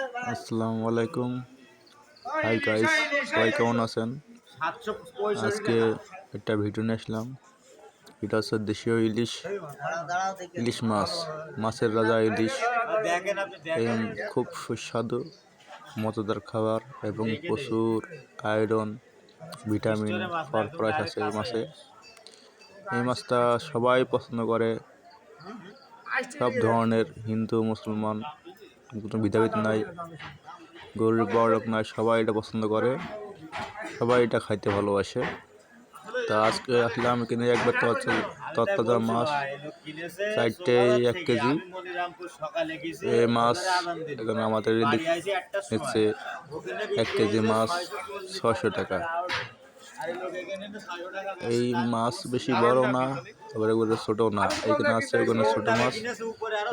আসসালামু আলাইকুম। Hi guys, সবাই কেমন আছেন? আজকে একটা ভিডিও নিয়ে আসলাম। এটা হচ্ছে দেশীয় ইলিশ ইলিশ মাছ, মাছের রাজা ইলিশ। খুব সুস্বাদু মজাদার খাবার এবং প্রচুর আয়রন, ভিটামিন, ফসফরাস আছে এই মাছে। এই মাছটা সবাই পছন্দ করে, সব ধরনের হিন্দু মুসলমান কোনো ভেদাভেদ নাই, গরিব বড়লোক নাই, সবাই এটা পছন্দ করে, সবাই এটা খাইতে ভালোবাসে। তা আজকে আসলাম কিনে একবার তো হচ্ছে তত্তাজা মাছ 4টে 1 কেজি। এই মাছ এখানে আমাদের নিচ্ছে 1 কেজি মাছ 600 টাকা। এই মাছ বেশি বড় না, আবার এগুলো ছোটো না। এইখানে আছে ওখানে ছোটো মাছ,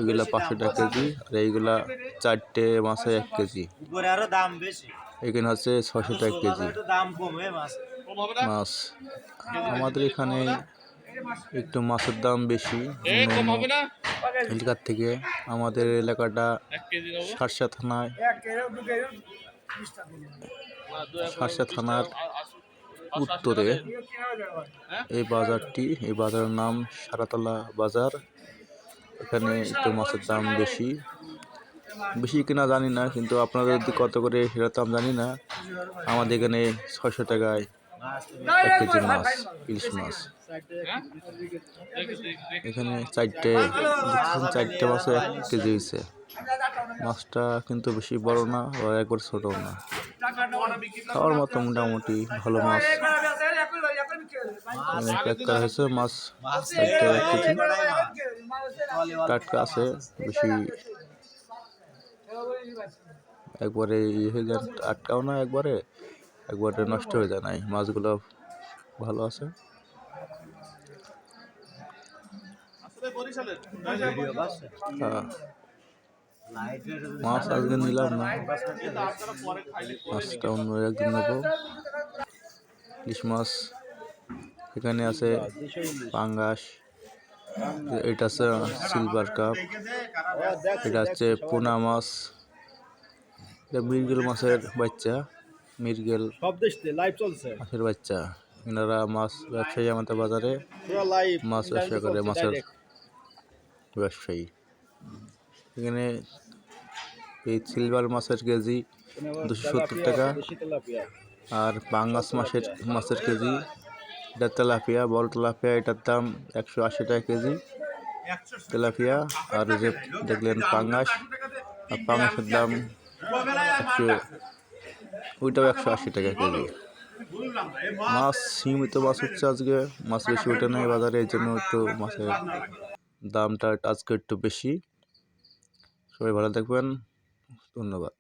এগুলা 500 টাকা কেজি, আর এইগুলা 4টে মাছে 1 কেজি। এখানে হচ্ছে 600 টাকা কেজি মাছ। আমাদের এখানে একটু মাছের দাম বেশি অন্য এলাকার থেকে। আমাদের এলাকাটা শার্শা থানার উত্তরে এই বাজারের নাম সারাতলা বাজার। এখানে একটু মাছের দাম বেশি কিনা জানি না, কিন্তু আপনাদের যদি কত করে সেটা তো আমি জানি না। আমাদের এখানে 600 টাকায় 1 কেজি মাছ, ইলিশ মাছ। এখানে 4টে মাছে 1 কেজি হয়েছে। মাছটা কিন্তু বেশি বড় না, আবার একবার ছোটও না, খাওয়ার মতো মোটামুটি ভালো মাছ। প্যাক করা হয়েছে মাছ 4টে 1 কেজি, টাটকা আছে, বেশি একবারে হয়ে যায়, আটকাও না, একবারে নষ্ট হয়ে যায় নাই। মাছগুলো ভালো আছে। মাছ আজকে নিলাম না, মাছটা অন্য একদিন নেবো। ইলিশ মাছ এখানে আছে পাঙ্গাস, এটা আছে সিলভার কাপ, এটা হচ্ছে পোনা মাছ, এটা মৃগেল মাছের বাচ্চা, মৃগেল মাছের বাচ্চা। এনারা মাছ ব্যবসায়ী আমাদের বাজারে মাছ ব্যবসা করে, মাছের ব্যবসায়ী। এখানে এই সিলভার মাছের কেজি 270 টাকা, আর পাঙ্গাস মাছের কেজি, এটা তেলাপিয়া, বড় তেলাপিয়া, এটার দাম 180 টাকা কেজি তেলাপিয়া। আর যে দেখলেন পাঙ্গাস, আর পাঙ্গাসের দাম ওইটাও 180 টাকা কেজি। মাছ সীমিত মাছ হচ্ছে আজকে, মাছ বেশি ওঠে নাই বাজারে, এই জন্য একটু মাছের দামটা আজকে একটু বেশি। সবাই ভালো থাকবেন, ধন্যবাদ।